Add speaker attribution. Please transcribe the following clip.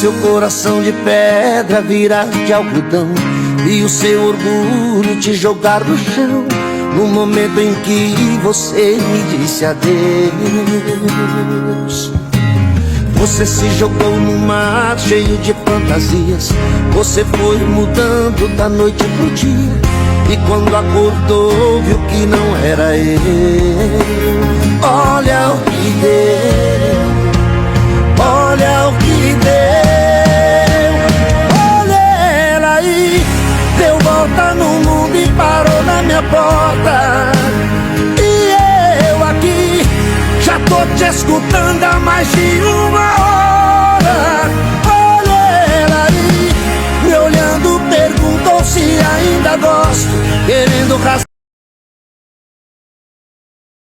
Speaker 1: seu coração de pedra virar de algodão e o seu orgulho te jogar no chão, no momento em que você me disse adeus. Você se jogou no mar cheio de fantasias, você foi mudando da noite pro dia, e quando acordou viu que não era eu. Olha o que deu, olha o que deu. Olha ela aí, deu volta no mundo e parou na minha porta. E eu aqui já tô te escutando há mais de uma hora. Olha ela aí, me olhando, perguntou se ainda gosto, querendo rasgar